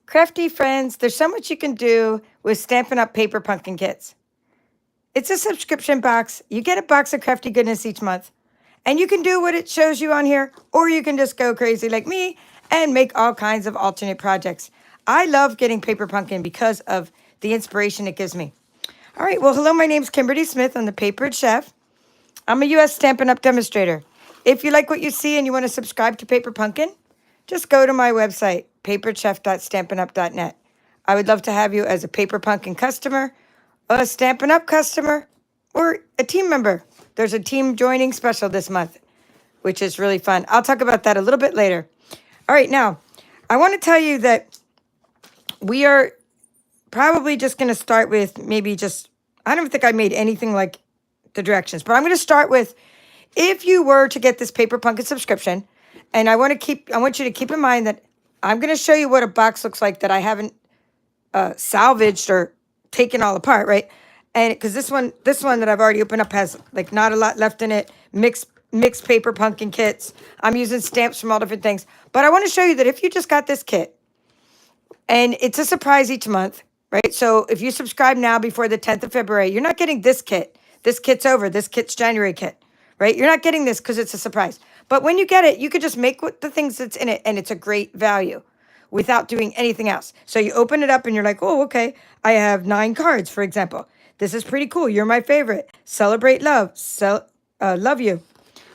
Crafty friends, there's so much you can do with Stampin' Up! Paper pumpkin kits. It's a subscription box. You get a box of crafty goodness each month. And you can do what it shows you on here, or you can just go crazy like me and make all kinds of alternate projects. I love getting paper pumpkin because of the inspiration it gives me. All right, well, hello, my name's Kimberly Smith. I'm the Papered Chef. I'm a U.S. Stampin' Up! Demonstrator. If you like what you see and you want to subscribe to Paper Pumpkin, just go to my website, paperedchef.stampinup.net. I would love to have you as a Paper Pumpkin customer, a Stampin' Up! Customer, or a team member. There's a team joining special this month, which is really fun. I'll talk about that a little bit later. All right, now, I want to tell you that we are probably just going to start with I don't think I made anything like the directions, but I'm going to start with, if you were to get this Paper Pumpkin subscription, and I want you to keep in mind that I'm going to show you what a box looks like that I haven't salvaged or taken all apart, right? And because this one that I've already opened up has like not a lot left in it, mixed paper pumpkin kits. I'm using stamps from all different things. But I want to show you that if you just got this kit, and it's a surprise each month, right? So if you subscribe now before the 10th of February, you're not getting this kit. This kit's over. This kit's January kit, right? You're not getting this because it's a surprise. But when you get it, you could just make the things that's in it, and it's a great value without doing anything else. So you open it up and you're like, oh, okay, I have 9 cards, for example. This is pretty cool. You're my favorite. Celebrate love. Love you.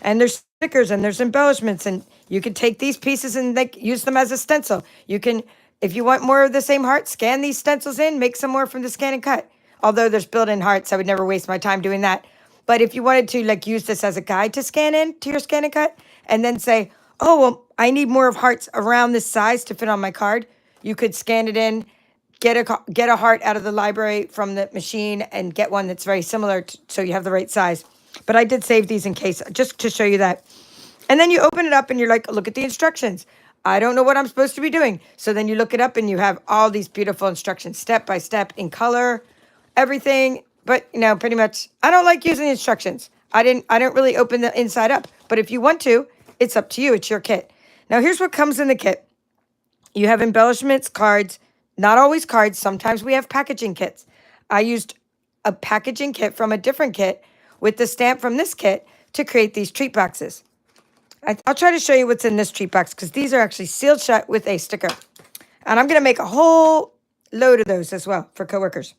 And there's stickers and there's embellishments, and you can take these pieces and use them as a stencil. You can, if you want more of the same heart, scan these stencils in, make some more from the scan and cut. Although there's built-in hearts, I would never waste my time doing that. But if you wanted to use this as a guide to scan in to your scan and cut, and then say, oh, well, I need more of hearts around this size to fit on my card, you could scan it in, get a heart out of the library from the machine, and get one that's very similar so you have the right size. But I did save these in case, just to show you that. And then you open it up and you're like, look at the instructions. I don't know what I'm supposed to be doing. So then you look it up and you have all these beautiful instructions, step by step, in color, everything. But, pretty much, I don't like using instructions. I don't really open the inside up. But if you want to, it's up to you. It's your kit. Now, here's what comes in the kit. You have embellishments, cards, not always cards. Sometimes we have packaging kits. I used a packaging kit from a different kit with the stamp from this kit to create these treat boxes. I'll try to show you what's in this treat box because these are actually sealed shut with a sticker. And I'm going to make a whole load of those as well for coworkers.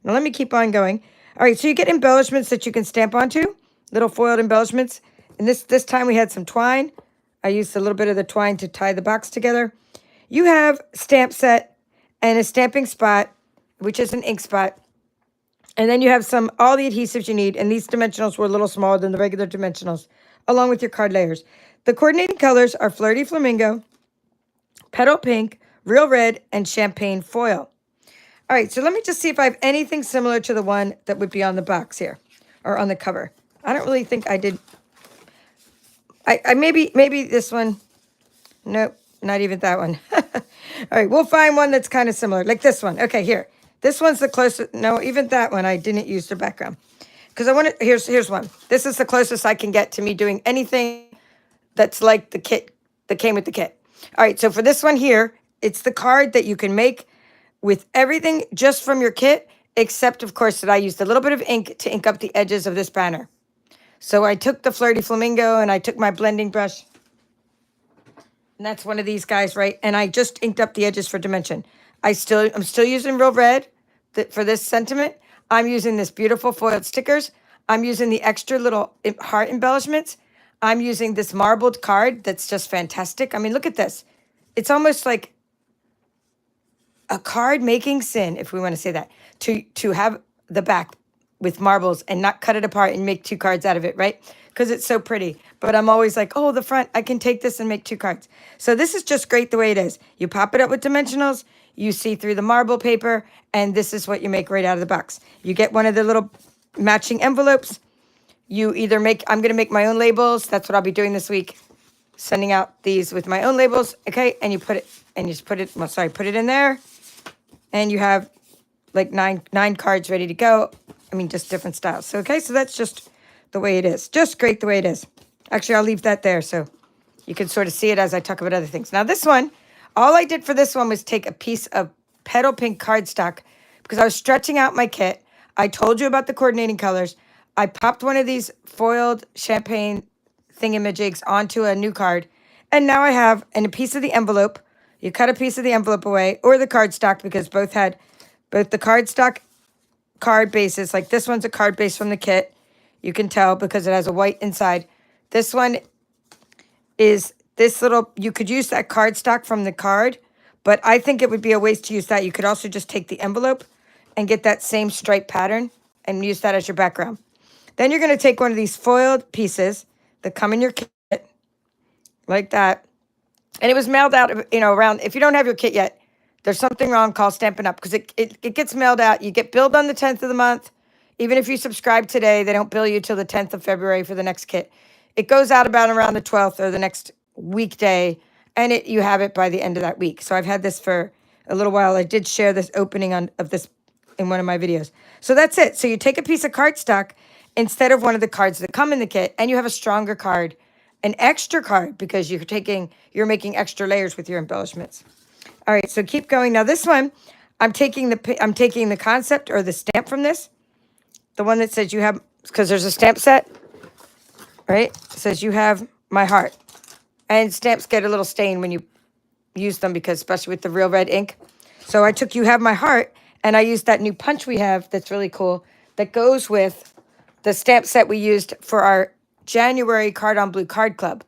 Now, let me keep on going. All right, so you get embellishments that you can stamp onto, little foiled embellishments. And this time we had some twine. I used a little bit of the twine to tie the box together. You have stamp set and a stamping spot, which is an ink spot. And then you have all the adhesives you need. And these dimensionals were a little smaller than the regular dimensionals, along with your card layers. The coordinating colors are Flirty Flamingo, Petal Pink, Real Red, and Champagne Foil. All right, so let me just see if I have anything similar to the one that would be on the box here, or on the cover. I don't really think I did. I maybe this one. Nope, not even that one. All right, we'll find one that's kind of similar, like this one. Okay, here. This one's the closest. No, even that one I didn't use the background. Because I want to, here's one. This is the closest I can get to me doing anything that's like the kit that came with the kit. All right, so for this one here, it's the card that you can make with everything just from your kit, except, of course, that I used a little bit of ink to ink up the edges of this banner. So I took the Flirty Flamingo and I took my blending brush. And that's one of these guys, right? And I just inked up the edges for dimension. I'm still using Real Red for this sentiment. I'm using this beautiful foiled stickers. I'm using the extra little heart embellishments. I'm using this marbled card that's just fantastic. I mean, look at this. It's almost like a card making sin, if we want to say that, to have the back with marbles and not cut it apart and make 2 cards out of it, right? Because it's so pretty. But I'm always like, oh, the front, I can take this and make 2 cards. So this is just great the way it is. You pop it up with dimensionals, you see through the marble paper, and this is what you make right out of the box. You get one of the little matching envelopes. You either I'm going to make my own labels. That's what I'll be doing this week. Sending out these with my own labels, okay? And you put it in there. And you have like nine cards ready to go. I mean, just different styles. So, okay, so that's just the way it is. Just great the way it is. Actually, I'll leave that there so you can sort of see it as I talk about other things. Now, this one, All I did for this one was take a piece of petal pink cardstock because I was stretching out my kit. I told you about the coordinating colors. I popped one of these foiled champagne thingamajigs onto a new card. And now I have a piece of the envelope. You cut a piece of the envelope away or the cardstock because both had both the cardstock card bases. Like this one's a card base from the kit. You can tell because it has a white inside. This one is this little, you could use that cardstock from the card, but I think it would be a waste to use that. You could also just take the envelope and get that same stripe pattern and use that as your background. Then you're going to take one of these foiled pieces that come in your kit like that. And it was mailed out, around, if you don't have your kit yet, there's something wrong, call Stampin' Up! Because it gets mailed out. You get billed on the 10th of the month. Even if you subscribe today, they don't bill you till the 10th of February for the next kit. It goes out around the 12th or the next weekday, and you have it by the end of that week. So I've had this for a little while. I did share this opening of this in one of my videos. So that's it. So you take a piece of cardstock instead of one of the cards that come in the kit, and you have a stronger card, an extra card, because you're making extra layers with your embellishments. All right, so keep going. Now this one, I'm taking the concept or the stamp from this, the one that says you have, because there's a stamp set, right? It says you have my heart, and stamps get a little stain when you use them because especially with the real red ink. So I took you have my heart, and I used that new punch we have that's really cool that goes with the stamp set we used for our January Card on Blue Card Club.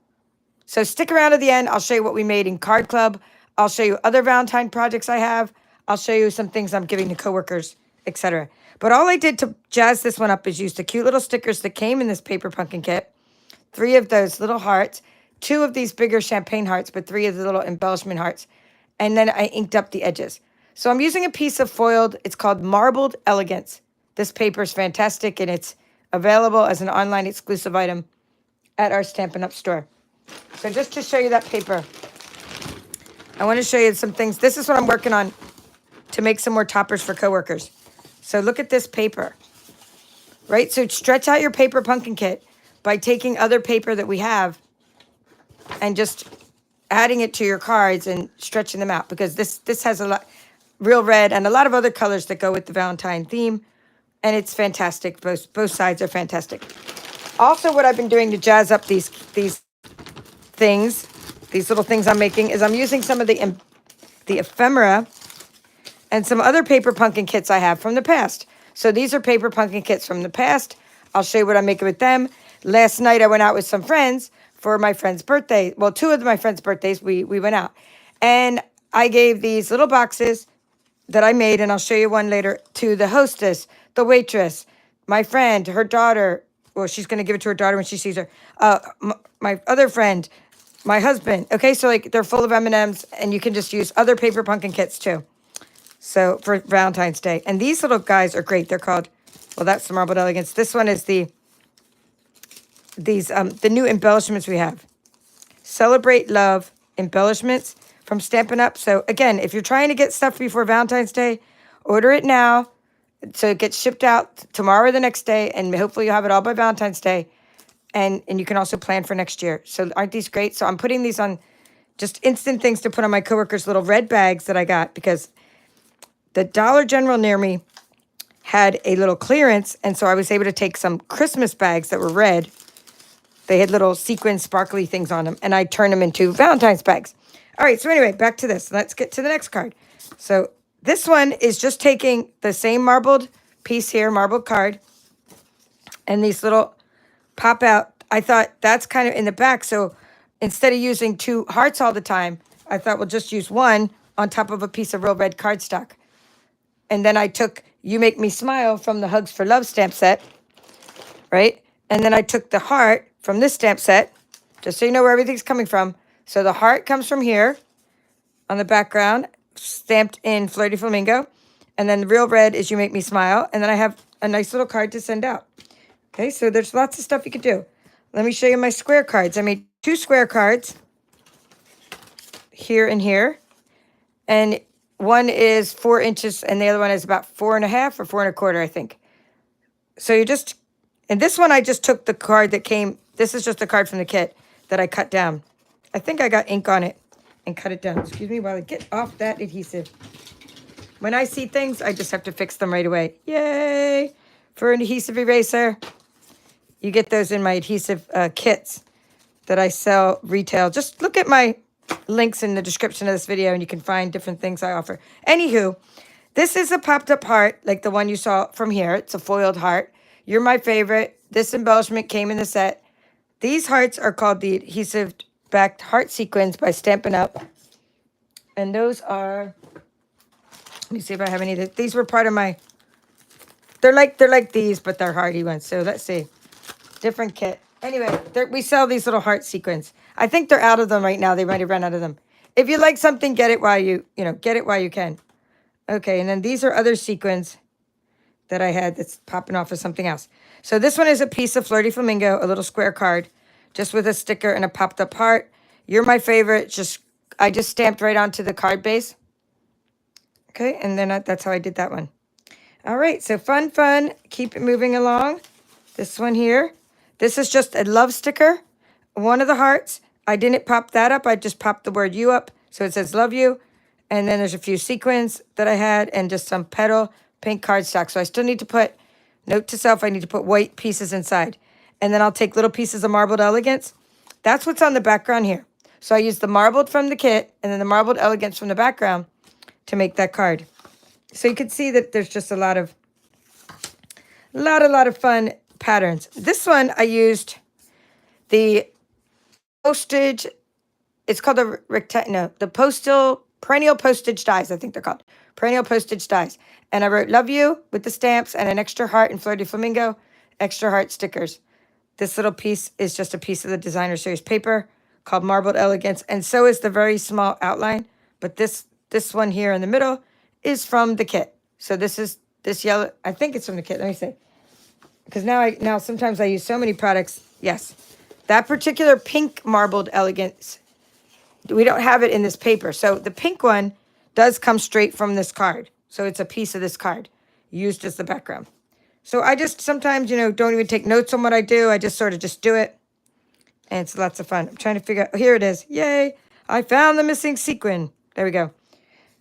So stick around to the end. I'll show you what we made in Card Club. I'll show you other Valentine projects I have. I'll show you some things I'm giving to coworkers, etc. But all I did to jazz this one up is use the cute little stickers that came in this paper pumpkin kit. 3 of those little hearts, 2 of these bigger champagne hearts, but 3 of the little embellishment hearts. And then I inked up the edges. So I'm using a piece of foiled, it's called Marbled Elegance. This paper is fantastic, and it's available as an online exclusive item at our Stampin' Up! Store. So just to show you that paper, I want to show you some things. This is what I'm working on to make some more toppers for coworkers. So look at this paper, right? So stretch out your paper pumpkin kit by taking other paper that we have and just adding it to your cards and stretching them out, because this has a lot, real red and a lot of other colors that go with the Valentine theme, and it's fantastic. Both sides are fantastic. Also, what I've been doing to jazz up these things, these little things I'm making, is I'm using some of the ephemera and some other paper pumpkin kits I have from the past. So these are paper pumpkin kits from the past. I'll show you what I'm making with them. Last night I went out with some friends for my friend's birthday. Well, 2 of my friends' birthdays, we went out. And I gave these little boxes that I made, and I'll show you one later, to the hostess, the waitress, my friend, her daughter. Well, she's going to give it to her daughter when she sees her. My other friend, my husband. Okay, so like they're full of M&Ms, and you can just use other paper pumpkin kits too. So for Valentine's Day. And these little guys are great. They're called, well, that's the Marbled Elegance. This one is the new embellishments we have. Celebrate Love embellishments from Stampin' Up! So again, if you're trying to get stuff before Valentine's Day, order it now so it gets shipped out tomorrow or the next day, and hopefully you'll have it all by Valentine's Day. And you can also plan for next year. So aren't these great? So I'm putting these on just instant things to put on my coworkers' little red bags that I got, because the Dollar General near me had a little clearance, and so I was able to take some Christmas bags that were red. They had little sequin sparkly things on them, and I turned them into Valentine's bags. All right, so anyway, back to this. Let's get to the next card. So this one is just taking the same marbled piece here, marbled card, and these little pop out. I thought that's kind of in the back, so instead of using 2 hearts all the time, I thought we'll just use 1 on top of a piece of real red cardstock. And then I took You Make Me Smile from the Hugs for Love stamp set, right? And then I took the heart from this stamp set, just so you know where everything's coming from. So the heart comes from here on the background, stamped in Flirty Flamingo. And then the real red is You Make Me Smile. And then I have a nice little card to send out. Okay, so there's lots of stuff you could do. Let me show you my square cards. I made 2 square cards here and here. And one is 4 inches, and the other one is about 4.5 or 4 1/4, I think. So you just, and this one I just took the card that came, this is just a card from the kit that I cut down. I think I got ink on it. and cut it down. Excuse me while I get off that adhesive. When I see things, I just have to fix them right away. Yay! For an adhesive eraser, you get those in my adhesive kits that I sell retail. Just look at my links in the description of this video and you can find different things I offer. Anywho, this is a popped up heart like the one you saw from here. It's a foiled heart. You're my favorite. This embellishment came in the set. These hearts are called the adhesive backed heart sequins by Stampin' Up. And those are, let me see if I have any of these. These were part of my, they're like these, but they're hardy ones. So let's see. Different kit. Anyway, we sell these little heart sequins. I think they're out of them right now. They might have run out of them. If you like something, get it while get it while you can. Okay, and then these are other sequins that I had that's popping off of something else. So this one is a piece of Flirty Flamingo, a little square card, just with a sticker and a popped up heart. You're my favorite. I just stamped right onto the card base. Okay, and then that's how I did that one. All right, so fun. Keep it moving along. This one here. This is just a love sticker. One of the hearts. I didn't pop that up. I just popped the word you up. So it says love you. And then there's a few sequins that I had and just some petal pink cardstock. So I still need to put, note to self, I need to put white pieces inside. And then I'll take little pieces of marbled elegance. That's what's on the background here. So I used the marbled from the kit and then the marbled elegance from the background to make that card. So you can see that there's just a lot of fun patterns. This one I used the postage, it's called the perennial postage dies, I think they're called. Perennial postage dies. And I wrote love you with the stamps and an extra heart and Flirty Flamingo, extra heart stickers. This little piece is just a piece of the designer series paper called Marbled Elegance. And so is the very small outline. But this one here in the middle is from the kit. So this yellow, I think it's from the kit. Let me see. Because now sometimes I use so many products. Yes. That particular pink Marbled Elegance, we don't have it in this paper. So the pink one does come straight from this card. So it's a piece of this card used as the background. So I just sometimes, don't even take notes on what I do. I just sort of just do it. And it's lots of fun. I'm trying to figure out, here it is. Yay. I found the missing sequin. There we go.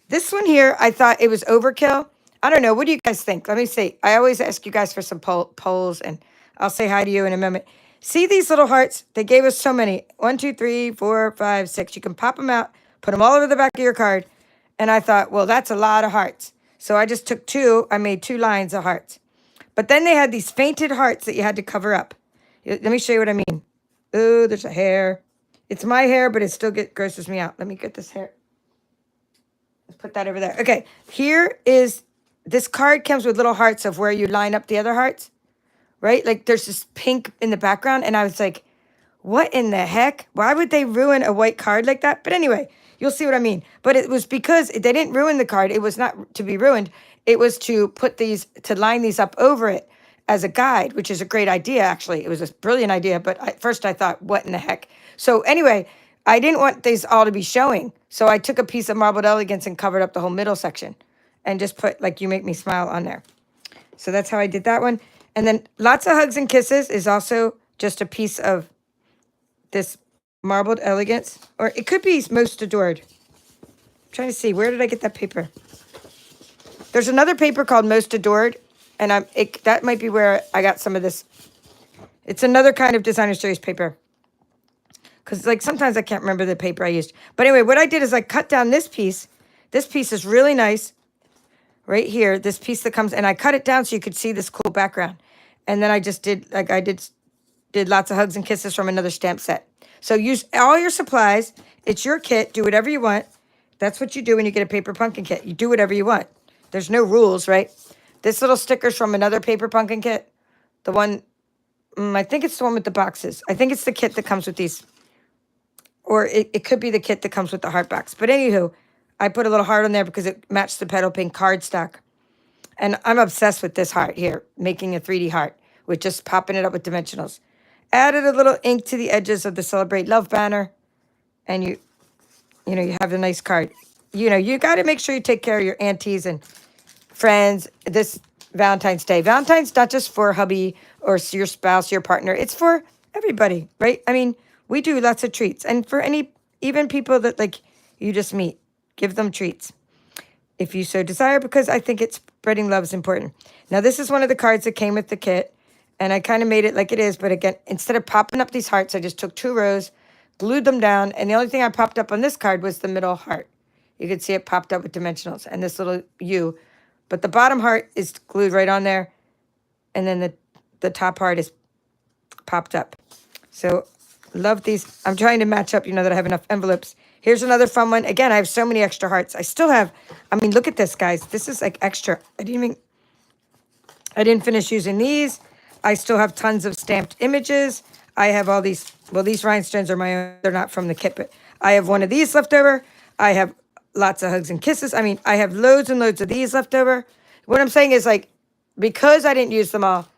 This one here, I thought it was overkill. I don't know. What do you guys think? Let me see. I always ask you guys for some polls, and I'll say hi to you in a moment. See these little hearts? They gave us so many. 1, 2, 3, 4, 5, 6. You can pop them out, put them all over the back of your card. And I thought, well, that's a lot of hearts. So I just took 2. I made 2 lines of hearts. But then they had these fainted hearts that you had to cover up. Let me show you what I mean. Oh, there's a hair. It's my hair, but it still grosses me out. Let me get this hair. Let's put that over there. Okay, here is, this card comes with little hearts of where you line up the other hearts, right? Like there's this pink in the background. And I was like, what in the heck? Why would they ruin a white card like that? But anyway, you'll see what I mean. But it was because they didn't ruin the card. It was not to be ruined. It was to to line these up over it as a guide, which is a great idea, actually. It was a brilliant idea. But at first I thought, what in the heck? So anyway, I didn't want these all to be showing. So I took a piece of Marbled Elegance and covered up the whole middle section and just put like You Make Me Smile on there. So that's how I did that one. And then Lots of Hugs and Kisses is also just a piece of this Marbled Elegance. Or it could be Most Adored. I'm trying to see, where did I get that paper? There's another paper called Most Adored. And that might be where I got some of this. It's another kind of designer series paper. Because like sometimes I can't remember the paper I used. But anyway, what I did is I cut down this piece. This piece is really nice. Right here, this piece that comes, and I cut it down so you could see this cool background. And then I just did, like I did Lots of Hugs and Kisses from another stamp set. So use all your supplies. It's your kit. Do whatever you want. That's what you do when you get a paper pumpkin kit. You do whatever you want. There's no rules, right? This little sticker's from another paper pumpkin kit. The one, I think it's the one with the boxes. I think it's the kit that comes with these. Or it could be the kit that comes with the heart box. But anywho, I put a little heart on there because it matched the petal pink cardstock. And I'm obsessed with this heart here, making a 3D heart with just popping it up with dimensionals. Added a little ink to the edges of the Celebrate Love banner. And you have a nice card. You got to make sure you take care of your aunties and friends this Valentine's Day. Valentine's not just for hubby or your spouse, your partner. It's for everybody, right? I mean, we do lots of treats. And for even people that you just meet. Give them treats if you so desire, because I think spreading love is important. Now, this is one of the cards that came with the kit, and I kind of made it like it is, but again, instead of popping up these hearts, I just took 2 rows, glued them down, and the only thing I popped up on this card was the middle heart. You can see it popped up with dimensionals and this little U, but the bottom heart is glued right on there, and then the top heart is popped up. So, love these. I'm trying to match up, that I have enough envelopes. Here's another fun one. Again, I have so many extra hearts. I still have, look at this, guys. This is like extra. I didn't finish using these. I still have tons of stamped images. I have all these, well, these rhinestones are my own. They're not from the kit, but I have one of these left over. I have lots of hugs and kisses. I have loads and loads of these left over. What I'm saying is, like, because I didn't use them all,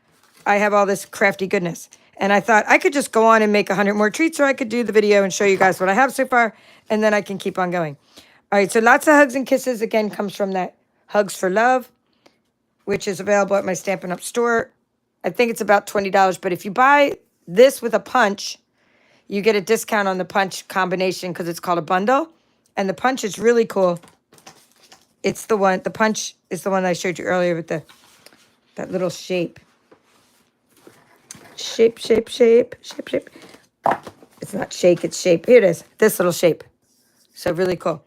I have all this crafty goodness. And I thought I could just go on and make 100 more treats, or I could do the video and show you guys what I have so far, and then I can keep on going. All right, so lots of hugs and kisses, again, comes from that Hugs for Love, which is available at my Stampin' Up! Store. I think it's about $20, but if you buy this with a punch, you get a discount on the punch combination because it's called a bundle, and the punch is really cool. It's the punch is the one I showed you earlier with that little shape. Shape. It's not shake, it's shape. Here it is, this little shape. So really cool.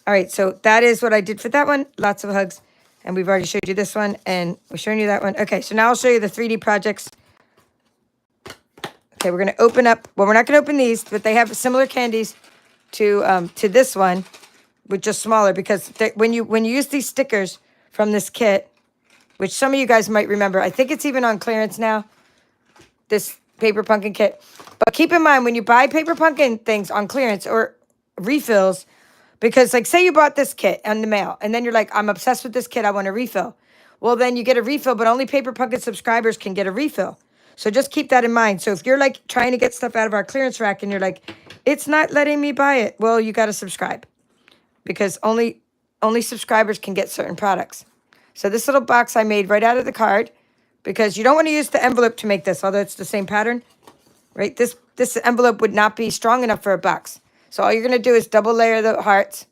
All right, so that is what I did for that one. Lots of hugs. And we've already showed you this one, and we're showing you that one. Okay, so now I'll show you the 3D projects. Okay, we're going to open up. Well, we're not going to open these, but they have similar candies to this one, but just smaller, because when you use these stickers from this kit, which some of you guys might remember, I think it's even on clearance now, this paper pumpkin kit. But keep in mind, when you buy paper pumpkin things on clearance or refills, because, like, say you bought this kit in the mail, and then you're like, I'm obsessed with this kit, I want a refill. Well, then you get a refill, but only Paper Pumpkin subscribers can get a refill. So just keep that in mind. So if you're, like, trying to get stuff out of our clearance rack, and you're like, it's not letting me buy it, well, you got to subscribe. Because only subscribers can get certain products. So this little box I made right out of the card, because you don't want to use the envelope to make this, although it's the same pattern, right? This envelope would not be strong enough for a box. So all you're going to do is double layer the hearts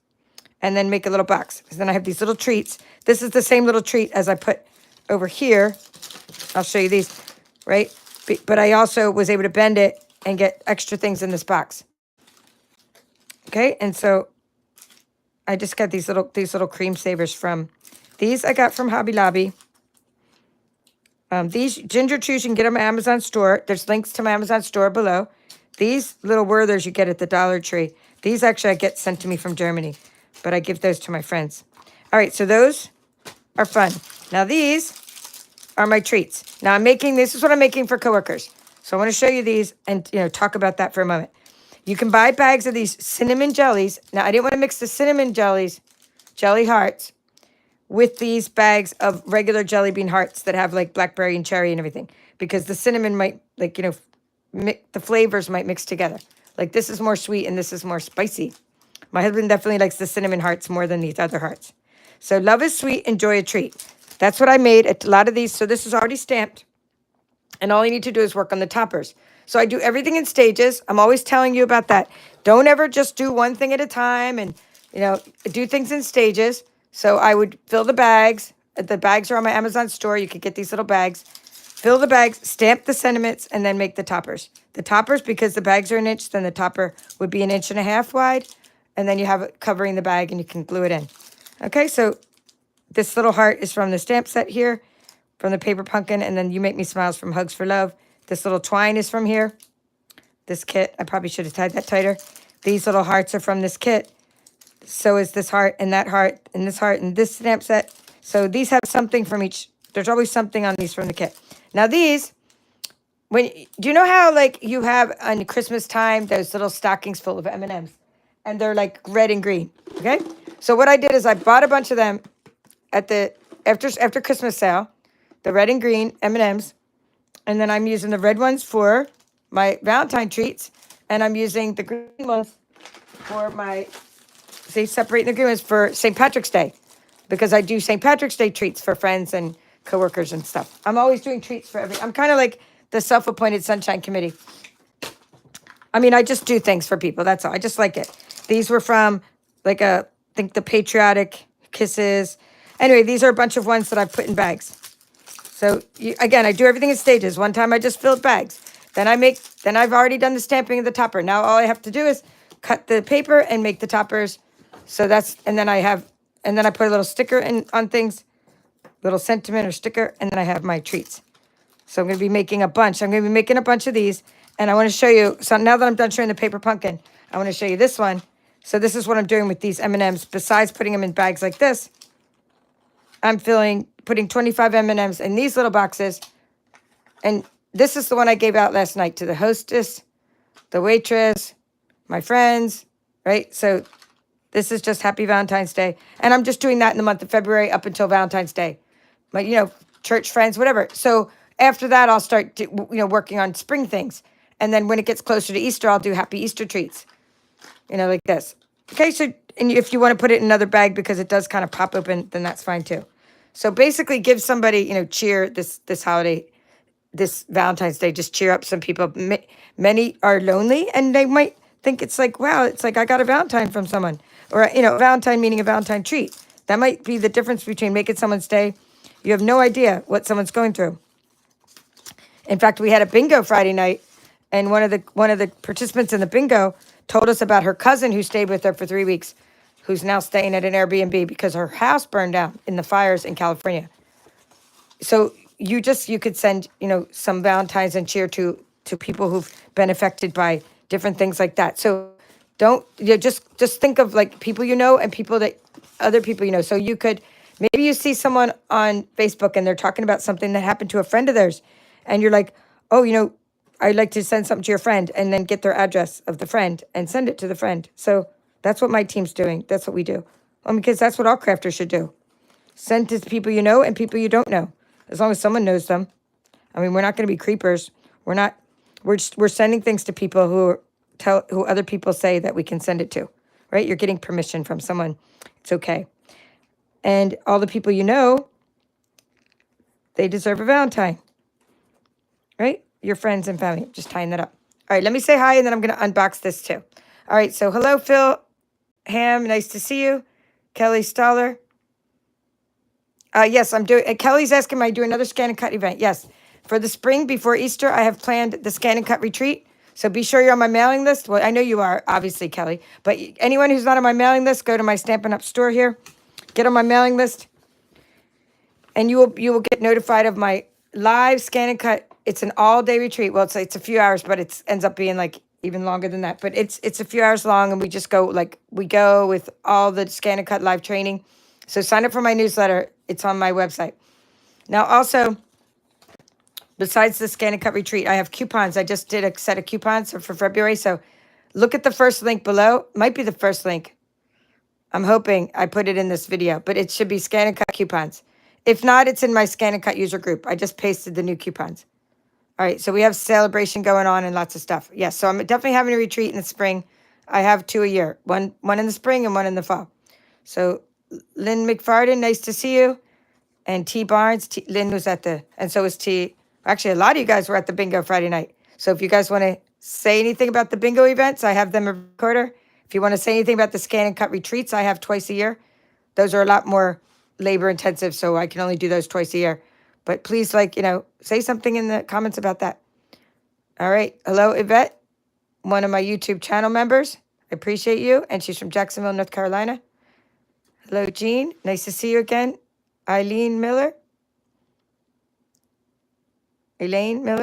and then make a little box. Because then I have these little treats. This is the same little treat as I put over here. I'll show you these, right? But I also was able to bend it and get extra things in this box. Okay, and so I just got these little cream savers from, these I got from Hobby Lobby. These Ginger Chews, you can get them at Amazon store. There's links to my Amazon store below. These little Werthers you get at the Dollar Tree. These actually I get sent to me from Germany, but I give those to my friends. All right, so those are fun. Now these are my treats. Now this is what I'm making for coworkers. So I want to show you these and talk about that for a moment. You can buy bags of these cinnamon jellies. Now I didn't want to mix the cinnamon jelly hearts, with these bags of regular jelly bean hearts that have like blackberry and cherry and everything, because the cinnamon might, like, the flavors might mix together. Like, this is more sweet and this is more spicy. My husband definitely likes the cinnamon hearts more than these other hearts. So love is sweet, enjoy a treat. That's what I made, a lot of these. So this is already stamped, and all you need to do is work on the toppers. So I do everything in stages. I'm always telling you about that. Don't ever just do one thing at a time, and do things in stages. So I would fill the bags. The bags are on my Amazon store. You could get these little bags. Fill the bags, stamp the sentiments, and then make the toppers. The toppers, because the bags are 1 inch, then the topper would be 1.5 inches wide. And then you have it covering the bag, and you can glue it in. Okay, so this little heart is from the stamp set here, from the Paper Pumpkin. And then You Make Me Smiles from Hugs for Love. This little twine is from here. This kit, I probably should have tied that tighter. These little hearts are from this kit. So is this heart, and that heart, and this heart, and this stamp set. So these have something from each. There's always something on these from the kit. Now these, do you know how, like, you have on Christmas time those little stockings full of M&Ms, and they're like red and green, okay? So what I did is I bought a bunch of them at the after Christmas sale, the red and green M&Ms, and then I'm using the red ones for my Valentine treats, and I'm using the green ones for my, separating the green ones for St. Patrick's Day, because I do St. Patrick's Day treats for friends and coworkers and stuff. I'm always doing treats for I'm kind of like the self-appointed Sunshine Committee. I just do things for people. That's all. I just like it. These were from like I think the patriotic kisses. Anyway, these are a bunch of ones that I've put in bags. So again, I do everything in stages. One time I just filled bags. Then I've already done the stamping of the topper. Now all I have to do is cut the paper and make the toppers. So and then I put a little sticker on things, little sentiment or sticker, and then I have my treats. So I'm going to be making a bunch. I'm going to be making a bunch of these, and I want to show you. So now that I'm done showing the paper pumpkin, I want to show you this one. So this is what I'm doing with these M&Ms. Besides putting them in bags like this, I'm putting 25 M&Ms in these little boxes. And this is the one I gave out last night to the hostess, the waitress, my friends, right? So this is just Happy Valentine's Day. And I'm just doing that in the month of February up until Valentine's Day. My, church friends, whatever. So after that, I'll start, working on spring things. And then when it gets closer to Easter, I'll do Happy Easter treats, like this. Okay, so and if you want to put it in another bag because it does kind of pop open, then that's fine too. So basically give somebody, cheer this holiday, this Valentine's Day, just cheer up some people. Many are lonely and they might think it's like, wow, it's like I got a Valentine from someone. Or, a Valentine meaning a Valentine treat. That might be the difference between making someone's day. You have no idea what someone's going through. In fact, we had a bingo Friday night, and one of the participants in the bingo told us about her cousin who stayed with her for 3 weeks, who's now staying at an Airbnb because her house burned down in the fires in California. So you could send, some Valentines and cheer to people who've been affected by different things like that. So just think of like people and people that other people So you could, maybe you see someone on Facebook and they're talking about something that happened to a friend of theirs. And you're like, oh, I'd like to send something to your friend, and then get their address of the friend and send it to the friend. So that's what my team's doing. That's what we do. Because that's what all crafters should do. Send to people you know and people you don't know. As long as someone knows them. We're not going to be creepers. We're sending things to people who other people say that we can send it to. Right? You're getting permission from someone. It's okay. And all the people they deserve a Valentine. Right? Your friends and family. Just tying that up. All right, let me say hi, and then I'm going to unbox this too. All right, so hello, Phil Ham. Nice to see you. Kelly Stoller. Yes, I'm doing. Kelly's asking, am I doing another scan and cut event? Yes. For the spring before Easter, I have planned the scan and cut retreat. So be sure you're on my mailing list. Well, I know you are, obviously, Kelly. But anyone who's not on my mailing list, go to my Stampin' Up! Store here. Get on my mailing list. And you will get notified of my live scan and cut. It's an all-day retreat. Well, it's a few hours, but it ends up being like even longer than that. But it's a few hours long, and we just go with all the scan and cut live training. So sign up for my newsletter. It's on my website. Now, also, besides the scan and cut retreat, I have coupons. I just did a set of coupons for February. So look at the first link below. Might be the first link. I'm hoping I put it in this video, but it should be scan and cut coupons. If not, it's in my scan and cut user group. I just pasted the new coupons. All right, so we have celebration going on and lots of stuff. Yes, so I'm definitely having a retreat in the spring. I have 2 a year, one in the spring and one in the fall. So Lynn McFarden, nice to see you. And T Barnes, Lynn was and so was T. Actually, a lot of you guys were at the bingo Friday night. So if you guys want to say anything about the bingo events, I have them a recorder. If you want to say anything about the scan and cut retreats, I have twice a year. Those are a lot more labor intensive, so I can only do those twice a year. But please, say something in the comments about that. All right. Hello, Yvette, one of my YouTube channel members. I appreciate you. And she's from Jacksonville, North Carolina. Hello, Jean. Nice to see you again. Elaine Miller,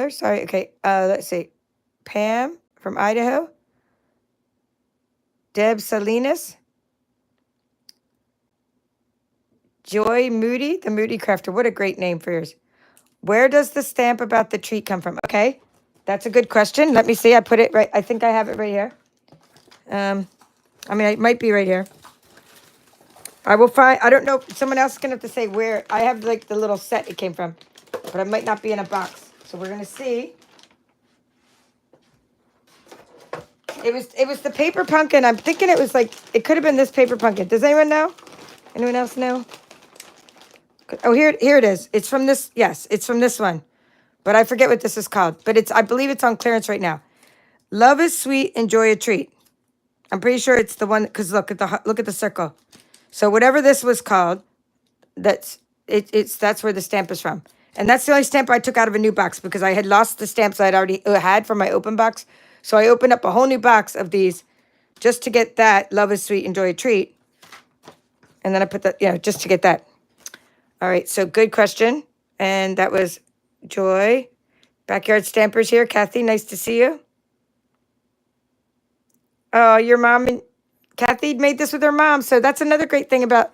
sorry. Okay. Let's see. Pam from Idaho. Deb Salinas. Joy Moody, the Moody Crafter. What a great name for yours. Where does the stamp about the treat come from? Okay, that's a good question. Let me see. I put it right. I think I have it right here. It might be right here. I will find. I don't know. Someone else is going to have to say where. I have the little set it came from, but it might not be in a box. So we're going to see. It was the paper pumpkin. I'm thinking it was it could have been this paper pumpkin. Does anyone know? Anyone else know? Oh, here it is. It's from this. Yes, it's from this one. But I forget what this is called. But I believe it's on clearance right now. Love is sweet. Enjoy a treat. I'm pretty sure it's the one, because look at the circle. So whatever this was called, that's where the stamp is from. And that's the only stamp I took out of a new box because I had lost the stamps I'd already had from my open box. So I opened up a whole new box of these just to get that love is sweet, enjoy a treat. And then I put that, just to get that. All right, so good question. And that was Joy. Backyard Stampers here. Kathy, nice to see you. Oh, your mom and Kathy made this with her mom. So that's another great thing about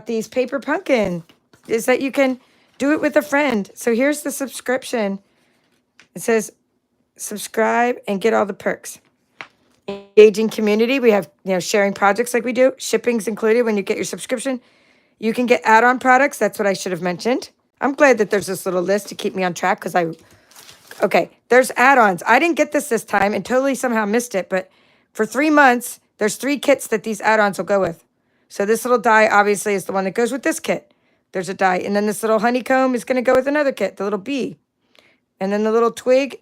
these paper pumpkin is that you can do it with a friend. So here's the subscription. It says subscribe and get all the perks. Engaging community. We have, sharing projects like we do. Shipping's included when you get your subscription. You can get add-on products. That's what I should have mentioned. I'm glad that there's this little list to keep me on track okay, there's add-ons. I didn't get this time and totally somehow missed it, but for 3 months, there's 3 kits that these add-ons will go with. So this little die obviously is the one that goes with this kit. There's a die. And then this little honeycomb is going to go with another kit, the little bee. And then the little twig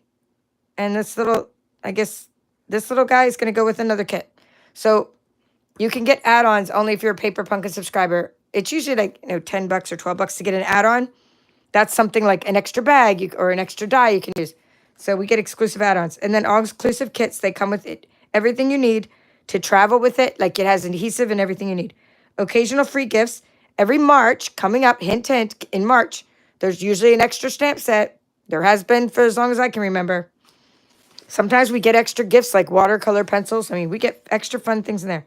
and this little, I guess, this little guy is going to go with another kit. So you can get add-ons only if you're a Paper Pumpkin subscriber. It's usually like, $10 or $12 to get an add-on. That's something like an extra bag or an extra die you can use. So we get exclusive add-ons. And then all exclusive kits, they come with it, everything you need to travel with it. Like it has adhesive and everything you need. Occasional free gifts. Every March, coming up, hint, hint, in March, there's usually an extra stamp set. There has been for as long as I can remember. Sometimes we get extra gifts like watercolor pencils. I mean, we get extra fun things in there.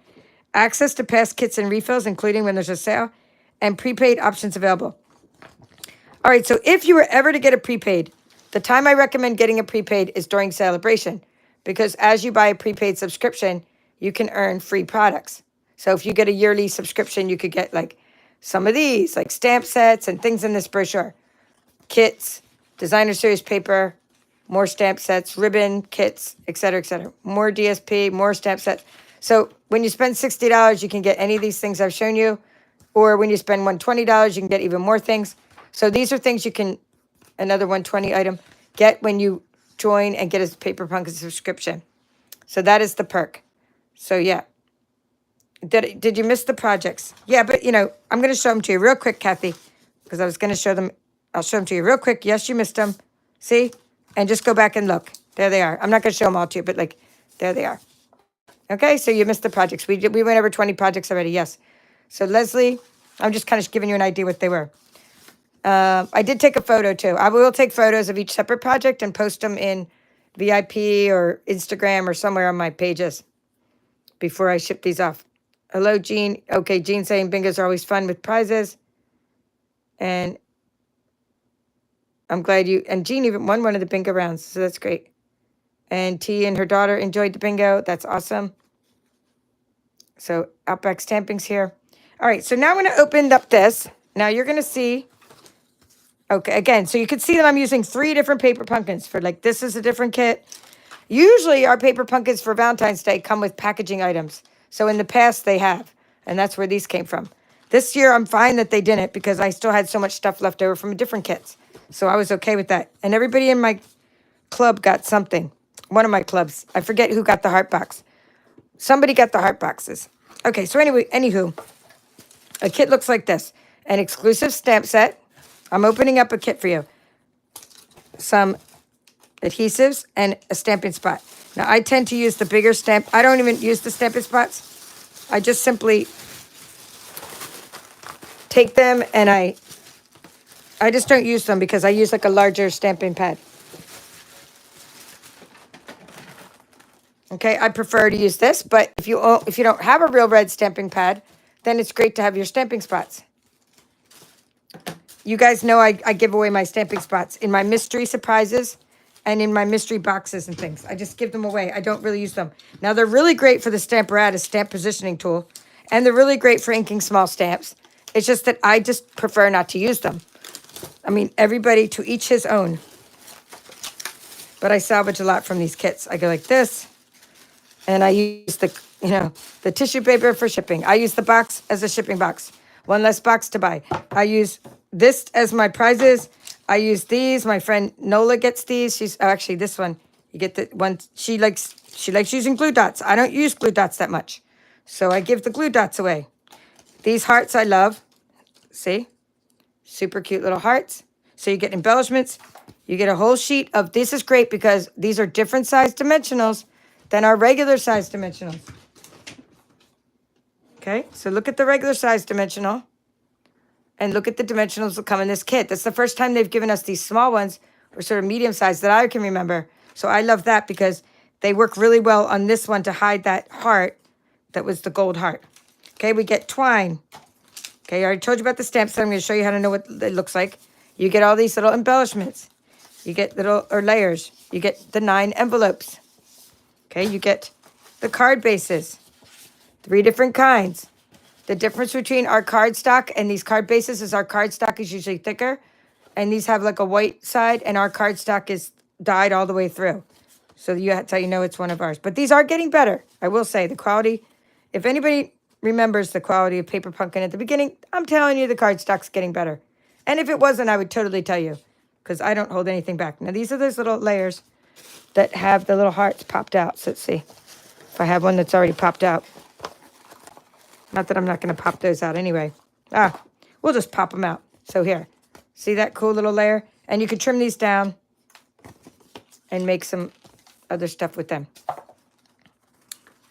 Access to past kits and refills, including when there's a sale, and prepaid options available. All right, so if you were ever to get a prepaid, the time I recommend getting a prepaid is during celebration, because as you buy a prepaid subscription, you can earn free products. So if you get a yearly subscription, you could get like some of these, like stamp sets and things in this brochure. Kits, designer series paper, more stamp sets, ribbon, kits, etc., etc. More DSP, more stamp sets. So when you spend $60, you can get any of these things I've shown you. Or when you spend $120, you can get even more things. So these are things you can, another 120 item, get when you join and get a Paper Pumpkin subscription. So that is the perk. So yeah. Did you miss the projects? Yeah, but I'm going to show them to you real quick, Kathy, because I was going to show them. I'll show them to you real quick. Yes, you missed them. See? And just go back and look. There they are. I'm not going to show them all to you, but there they are. Okay, so you missed the projects. We went over 20 projects already, yes. So Leslie, I'm just kind of giving you an idea what they were. I did take a photo too. I will take photos of each separate project and post them in VIP or Instagram or somewhere on my pages before I ship these off. Hello, Jean. Okay, Jean saying bingos are always fun with prizes. And I'm glad and Jean even won one of the bingo rounds, so that's great. And T and her daughter enjoyed the bingo. That's awesome. So Outback Stamping's here. All right, so now I'm going to open up this. Now you're going to see, okay, again, so you can see that I'm using 3 different Paper Pumpkins for this is a different kit. Usually our Paper Pumpkins for Valentine's Day come with packaging items. So in the past they have, and that's where these came from. This year I'm fine that they didn't because I still had so much stuff left over from different kits. So I was okay with that. And everybody in my club got something. One of my clubs. I forget who got the heart box. Somebody got the heart boxes. Okay, so anywho, a kit looks like this. An exclusive stamp set. I'm opening up a kit for you. Some adhesives and a stamping spot. Now, I tend to use the bigger stamp. I don't even use the stamping spots. I just simply take them and I just don't use them because I use a larger stamping pad. Okay, I prefer to use this, but if you don't have a real red stamping pad, then it's great to have your stamping spots. You guys know I give away my stamping spots in my mystery surprises and in my mystery boxes and things. I just give them away. I don't really use them. Now, they're really great for the Stamperette, a stamp positioning tool, and they're really great for inking small stamps. It's just that I just prefer not to use them. I mean, everybody to each his own. But I salvage a lot from these kits. I go like this, and I use the tissue paper for shipping. I use the box as a shipping box. One less box to buy. I use this as my prizes. I use these. My friend Nola gets these. She's actually this one. You get the one, she likes using glue dots. I don't use glue dots that much. So I give the glue dots away. These hearts I love. See? Super cute little hearts. So you get embellishments. You get a whole sheet of, this is great because these are different size dimensionals than our regular size dimensionals. Okay, so look at the regular size dimensional and look at the dimensionals that come in this kit. That's the first time they've given us these small ones or sort of medium size that I can remember. So I love that because they work really well on this one to hide that heart that was the gold heart. Okay, we get twine. Okay, I already told you about the stamps, so I'm going to show you how to know what it looks like. You get all these little embellishments. You get little, or layers. You get the 9 envelopes. Okay, you get the card bases. 3 different kinds. The difference between our card stock and these card bases is our card stock is usually thicker. And these have like a white side, and our card stock is dyed all the way through. So that's how you know it's one of ours. But these are getting better. I will say the quality, if anybody remembers the quality of Paper Pumpkin at the beginning, I'm telling you the card stock's getting better. And if it wasn't, I would totally tell you because I don't hold anything back. Now, these are those little layers that have the little hearts popped out. So let's see if I have one that's already popped out. Not that I'm not going to pop those out anyway. We'll just pop them out. So here, see that cool little layer? And you can trim these down and make some other stuff with them.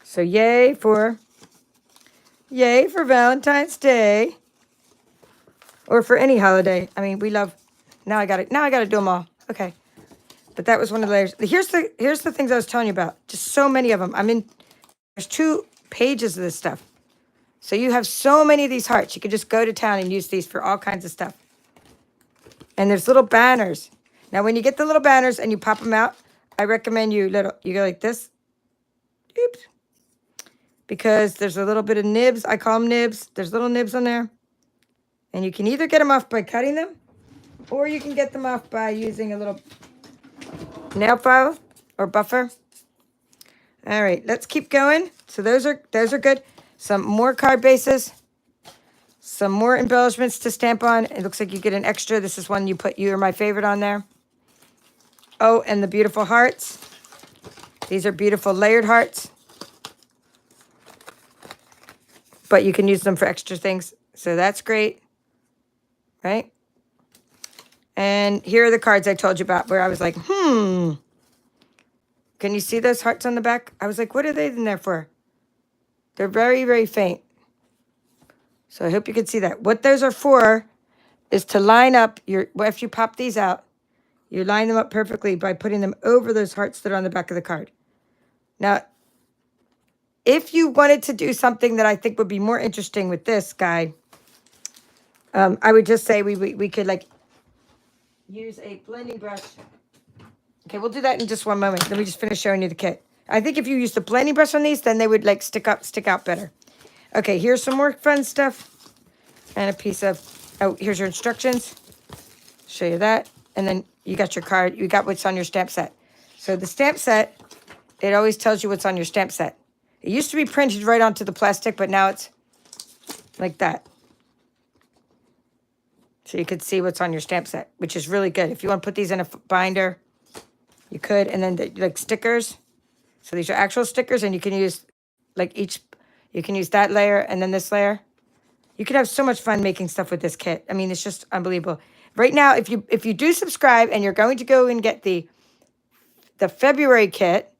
So yay for Valentine's Day. Or for any holiday. I mean, we love, now I got to do them all. Okay. But that was one of the layers. Here's the things I was telling you about. Just so many of them. There's 2 pages of this stuff. So you have so many of these hearts. You could just go to town and use these for all kinds of stuff. And there's little banners. Now, when you get the little banners and you pop them out, I recommend you go like this. Oops. Because there's a little bit of nibs. I call them nibs. There's little nibs on there. And you can either get them off by cutting them, or you can get them off by using a little nail file or buffer. All right, let's keep going. So those are good. Some more card bases, some more embellishments to stamp on. It looks like you get an extra. This is one you put You Are My Favorite on there. Oh, and the beautiful hearts. These are beautiful layered hearts. But you can use them for extra things. So that's great. Right? And here are the cards I told you about where I was like, Can you see those hearts on the back? I was like, what are they in there for? They're very, very faint. So I hope you can see that. What those are for is to line up if you pop these out, you line them up perfectly by putting them over those hearts that are on the back of the card. Now, if you wanted to do something that I think would be more interesting with this guy, I would just say we could like use a blending brush. Okay, we'll do that in just one moment. Let me just finish showing you the kit. I think if you use the blending brush on these, then they would like stick out better. Okay, here's some more fun stuff. And a piece of, here's your instructions. Show you that. And then you got your card. You got what's on your stamp set. So the stamp set, it always tells you what's on your stamp set. It used to be printed right onto the plastic, but now it's like that. So you could see what's on your stamp set, which is really good. If you want to put these in a binder, you could. And then like stickers. So these are actual stickers, and you can use like you can use that layer and then this layer. You could have so much fun making stuff with this kit. I mean, it's just unbelievable. Right now, if you do subscribe and you're going to go and get the February kit,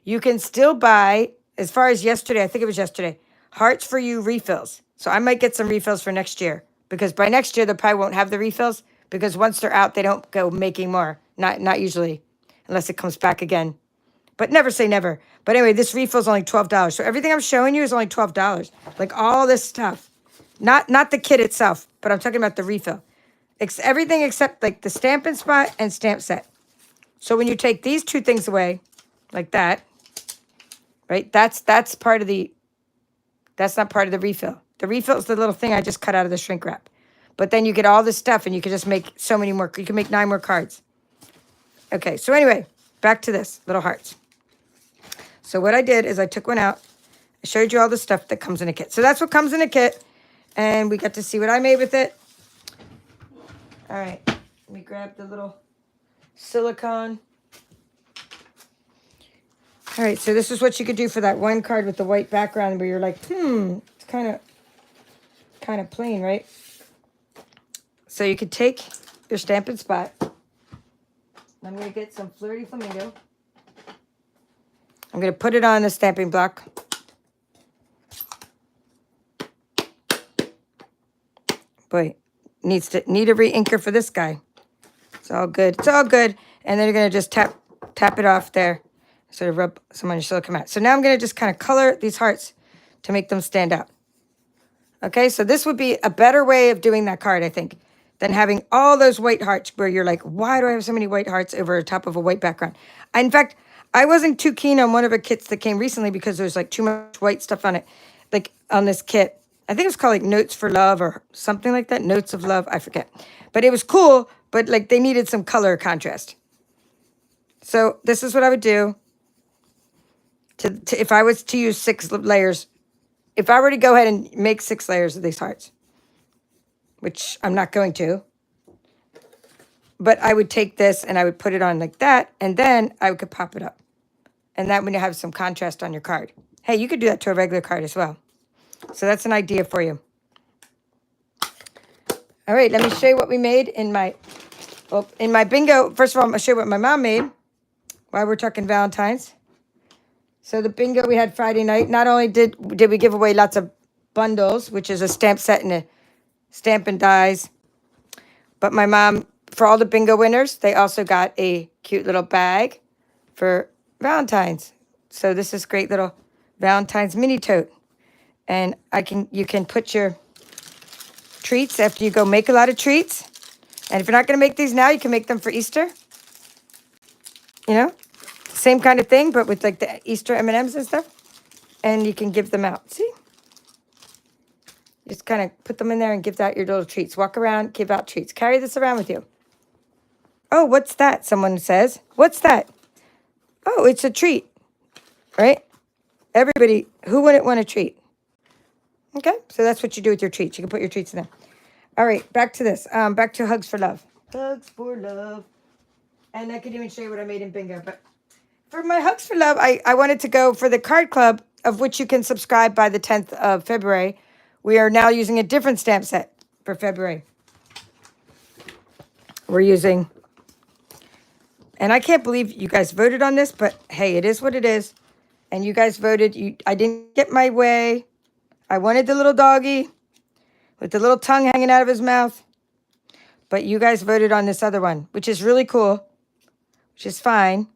you can still buy, as far as yesterday, I think it was yesterday, Hearts for You refills. So I might get some refills for next year, because by next year, they probably won't have the refills, because once they're out, they don't go making more. Not usually, unless it comes back again. But never say never. But anyway, this refill is only $12. So everything I'm showing you is only $12. Like all this stuff. Not the kit itself, but I'm talking about the refill. Everything except like the Stampin' spot and stamp set. So when you take these 2 things away, like that, right? That's part of that's not part of the refill. The refill is the little thing I just cut out of the shrink wrap. But then you get all this stuff, and you can just make so many more. You can make 9 more cards. Okay, so anyway, back to this, little hearts. So what I did is I took one out. I showed you all the stuff that comes in a kit. So that's what comes in a kit. And we got to see what I made with it. All right. Let me grab the little silicone. All right, so this is what you could do for that one card with the white background where you're like, it's kind of plain, right? So you could take your Stampin' Spot. I'm going to get some Flirty Flamingo. I'm going to put it on the stamping block. Boy, need a re-inker for this guy. It's all good. It's all good. And then you're going to just tap it off there. Sort of rub some on your silicone mat. So now I'm going to just kind of color these hearts to make them stand out. Okay, so this would be a better way of doing that card, I think, than having all those white hearts where you're like, why do I have so many white hearts over the top of a white background? In fact, I wasn't too keen on one of the kits that came recently because there's like too much white stuff on it, like on this kit. I think it's called like Notes for Love or something like that. Notes of Love, I forget. But it was cool, but like they needed some color contrast. So this is what I would do. If I was to use 6 layers, if I were to go ahead and make 6 layers of these hearts, which I'm not going to, but I would take this and I would put it on like that, and then I could pop it up. And that would have some contrast on your card. Hey, you could do that to a regular card as well. So that's an idea for you. All right, let me show you what we made in my bingo. First of all, I'm going to show you what my mom made while we're talking Valentine's. So the bingo we had Friday night, not only did we give away lots of bundles, which is a stamp set and a Stampin' dies, but my mom, for all the bingo winners, they also got a cute little bag for Valentine's. So this is great little Valentine's mini tote. And you can put your treats after you go make a lot of treats. And if you're not going to make these now, you can make them for Easter. You know? Same kind of thing, but with like the Easter M&Ms and stuff. And you can give them out. See? Just kind of put them in there and give out your little treats. Walk around, give out treats. Carry this around with you. Oh, what's that? Someone says. What's that? Oh, it's a treat. Right? Everybody, who wouldn't want a treat? Okay, so that's what you do with your treats. You can put your treats in there. All right, back to this. Back to Hugs for Love. Hugs for Love. And I could even show you what I made in bingo, but for my Hugs for Love, I wanted to go for the card club, of which you can subscribe by the 10th of February. We are now using a different stamp set for February. We're using, and I can't believe you guys voted on this, but hey, it is what it is. And you guys voted. I didn't get my way. I wanted the little doggy with the little tongue hanging out of his mouth. But you guys voted on this other one, which is really cool, which is fine.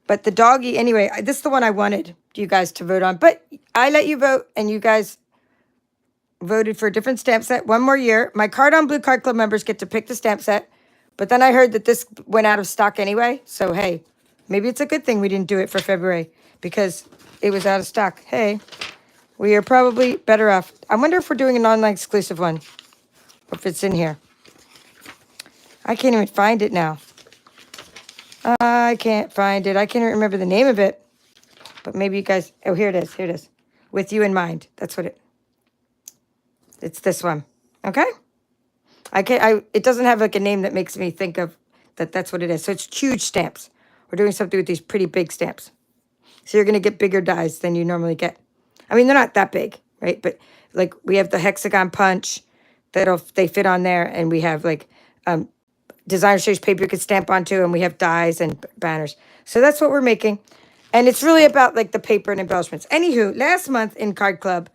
But the doggy, anyway, this is the one I wanted you guys to vote on. But I let you vote, and you guys voted for a different stamp set. One more year. My Card on Blue Card Club members get to pick the stamp set. But then I heard that this went out of stock anyway. So, hey, maybe it's a good thing we didn't do it for February because it was out of stock. Hey, we are probably better off. I wonder if we're doing an online exclusive one or if it's in here. I can't even find it now. I can't find it. I can't even remember the name of it. But maybe you guys... Oh, here it is. Here it is. With You in Mind. That's what it's this one. Okay? It doesn't have like a name that makes me think of that's what it is. So it's huge stamps. We're doing something with these pretty big stamps. So you're going to get bigger dies than you normally get. I mean, they're not that big, right? But like we have the hexagon punch they fit on there, and we have like designer series paper you could stamp onto, and we have dies and banners. So that's what we're making. And it's really about like the paper and embellishments. Anywho, last month in Card Club,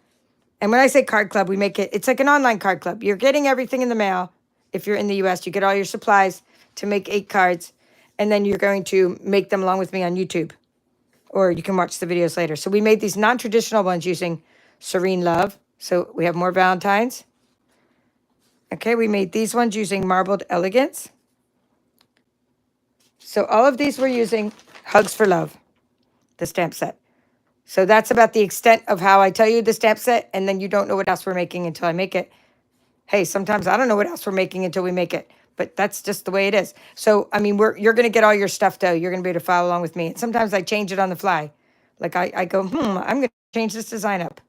and when I say Card Club, it's like an online card club. You're getting everything in the mail. If you're in the U.S., you get all your supplies to make 8 cards, and then you're going to make them along with me on YouTube. Or you can watch the videos later. So we made these non-traditional ones using Serene Love. So we have more Valentines. Okay, we made these ones using Marbled Elegance. So all of these we're using Hugs for Love, the stamp set. So that's about the extent of how I tell you the stamp set, and then you don't know what else we're making until I make it. Hey, sometimes I don't know what else we're making until we make it, but that's just the way it is. So, I mean, you're going to get all your stuff, though. You're going to be able to follow along with me. And sometimes I change it on the fly. Like I go, I'm going to change this design up.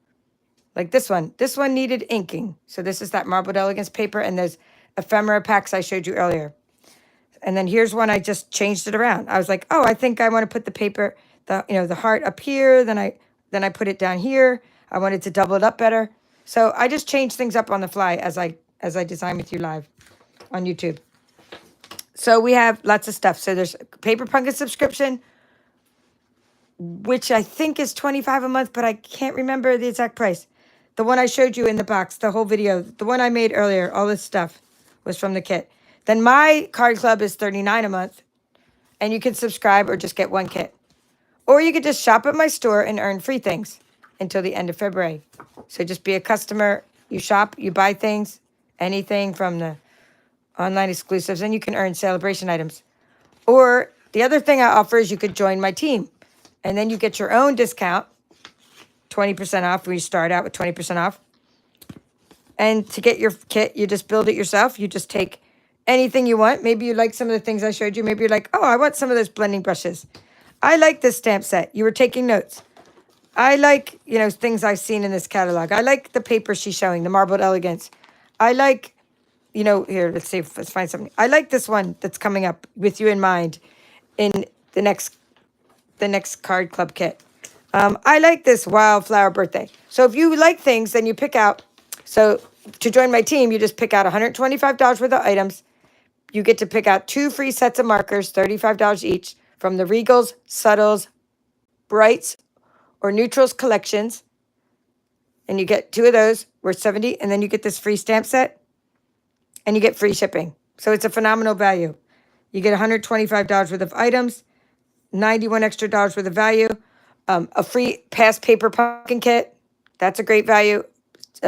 Like this one. This one needed inking. So this is that Marbled Elegance paper, and those ephemera packs I showed you earlier. And then here's one I just changed it around. I was like, oh, I think I want to put the the heart up here. Then I put it down here. I wanted to double it up better. So I just changed things up on the fly as I design with you live on YouTube. So we have lots of stuff. So there's Paper Pumpkin subscription, which I think is $25 a month, but I can't remember the exact price. The one I showed you in the box, the whole video, the one I made earlier, all this stuff was from the kit. Then my card club is $39 a month, and you can subscribe or just get one kit. Or you could just shop at my store and earn free things until the end of February. So just be a customer, you shop, you buy things, anything from the online exclusives, and you can earn celebration items. Or the other thing I offer is you could join my team, and then you get your own discount, 20% off. We start out with 20% off. And to get your kit, you just build it yourself. You just take anything you want. Maybe you like some of the things I showed you. Maybe you're like, oh, I want some of those blending brushes. I like this stamp set. You were taking notes. I like, things I've seen in this catalog. I like the paper she's showing, the Marbled Elegance. I like, here, let's find something. I like this one that's coming up with you in mind in the next card club kit. I like this Wildflower Birthday. So if you like things, then you pick out. So to join my team, you just pick out $125 worth of items. You get to pick out 2 free sets of markers, $35 each, from the Regals, Subtles, Brights, or Neutrals collections. And you get 2 of those, worth $70, and then you get this free stamp set, and you get free shipping. So it's a phenomenal value. You get $125 worth of items, $91 extra worth of value, a free past paper pumpkin kit. That's a great value.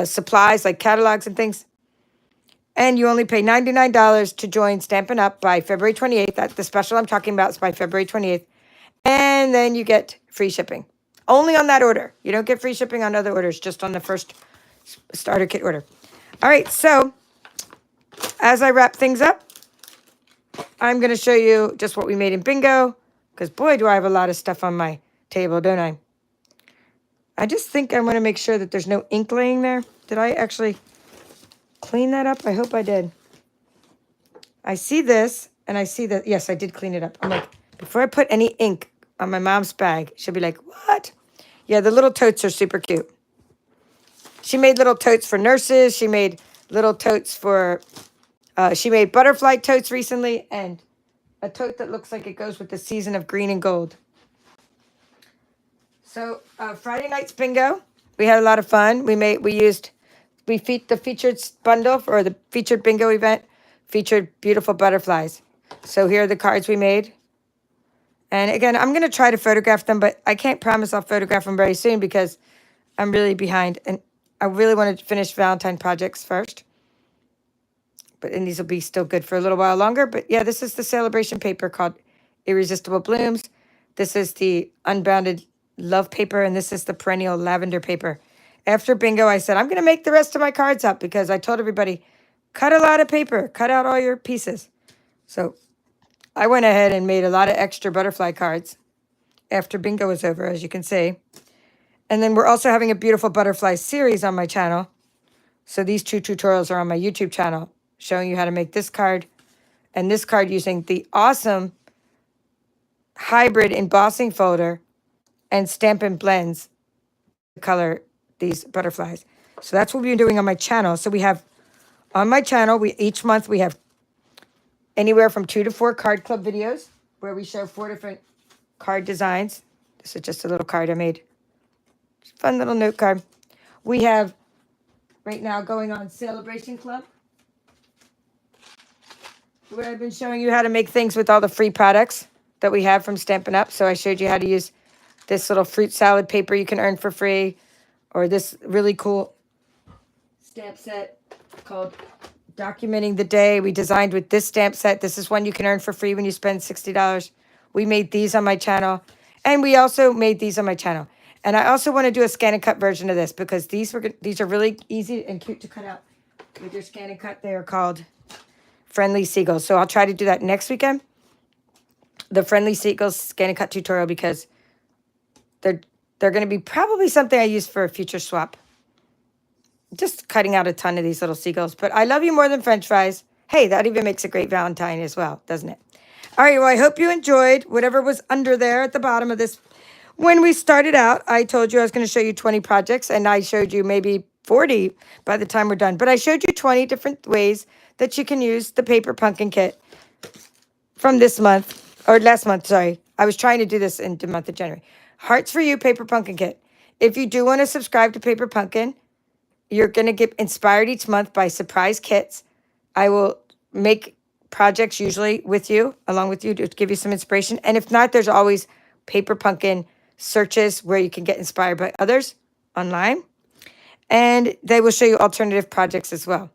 Supplies like catalogs and things. And you only pay $99 to join Stampin' Up! By February 28th. That's the special I'm talking about. It's by February 28th. And then you get free shipping. Only on that order. You don't get free shipping on other orders, just on the first starter kit order. All right, so as I wrap things up, I'm going to show you just what we made in Bingo, because boy, do I have a lot of stuff on my table, don't I? I just think I want to make sure that there's no ink laying there. Did I actually clean that up? I hope I did. I see this, and I see that, yes, I did clean it up. I'm like, before I put any ink on my mom's bag, she'll be like, what? Yeah, the little totes are super cute. She made little totes for nurses. She made little totes for, she made butterfly totes recently, and a tote that looks like it goes with the season of green and gold. So Friday night's bingo, we had a lot of fun. The featured bundle for the featured bingo event featured beautiful butterflies. So here are the cards we made. And again, I'm going to try to photograph them, but I can't promise I'll photograph them very soon because I'm really behind. And I really want to finish Valentine projects first. And these will be still good for a little while longer. But yeah, this is the celebration paper called Irresistible Blooms. This is the Unbounded Love paper, and this is the Perennial Lavender paper. After bingo, I said, I'm going to make the rest of my cards up because I told everybody, cut a lot of paper, cut out all your pieces. So I went ahead and made a lot of extra butterfly cards after bingo was over, as you can see. And then we're also having a beautiful butterfly series on my channel. So these 2 tutorials are on my YouTube channel, showing you how to make this card and this card using the awesome hybrid embossing folder and Stampin' blends to color these butterflies. So that's what we've been doing on my channel. So we have, on my channel, each month we have anywhere from 2 to 4 card club videos where we show 4 different card designs. This is just a little card I made. Fun little note card. We have, right now, going on Celebration Club, where I've been showing you how to make things with all the free products that we have from Stampin' Up. So I showed you how to use this little fruit salad paper you can earn for free, or this really cool stamp set called Documenting the Day. We designed with this stamp set. This is one you can earn for free when you spend $60. We made these on my channel, and we also made these on my channel. And I also want to do a scan and cut version of this because these are really easy and cute to cut out with your scan and cut. They are called Friendly Seagulls. So I'll try to do that next weekend. The Friendly Seagulls scan and cut tutorial, because they're going to be probably something I use for a future swap. Just cutting out a ton of these little seagulls. But I love you more than French fries. Hey, that even makes a great Valentine as well, doesn't it? All right, well, I hope you enjoyed whatever was under there at the bottom of this When we started out, I told you I was going to show you 20 projects, and I showed you maybe 40 by the time we're done. But I showed you 20 different ways that you can use the paper pumpkin kit from this month, or last month, sorry. I was trying to do this in the month of January. Hearts for You Paper Pumpkin Kit. If you do want to subscribe to Paper Pumpkin, you're going to get inspired each month by surprise kits. I will make projects usually with you, along with you, to give you some inspiration. And if not, there's always Paper Pumpkin searches where you can get inspired by others online. And they will show you alternative projects as well.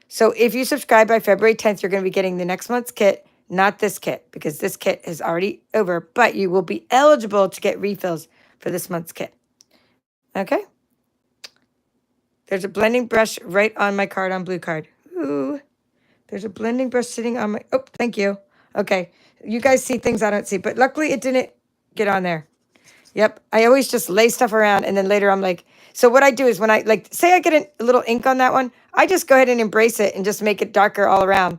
So if you subscribe by February 10th, you're going to be getting the next month's kit, not this kit, because this kit is already over. But you will be eligible to get refills for this month's kit. Okay? There's a blending brush right on my card on blue card. Ooh. There's a blending brush sitting on my... Oh, thank you. Okay. You guys see things I don't see. But luckily, it didn't get on there. Yep. I always just lay stuff around, and then later I'm like... So what I do is when I... Like, say I get a little ink on that one, I just go ahead and embrace it and just make it darker all around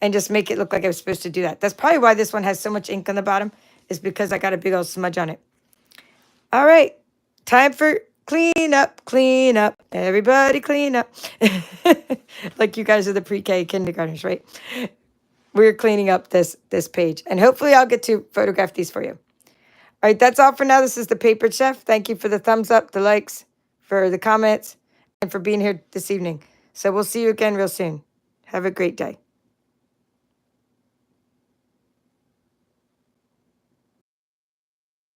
and just make it look like I was supposed to do that. That's probably why this one has so much ink on the bottom, is because I got a big old smudge on it. All right. Time for... Clean up, clean up. Everybody clean up. Like you guys are the pre-K kindergartners, right? We're cleaning up this page. And hopefully I'll get to photograph these for you. All right, that's all for now. This is the Paper Chef. Thank you for the thumbs up, the likes, for the comments, and for being here this evening. So we'll see you again real soon. Have a great day.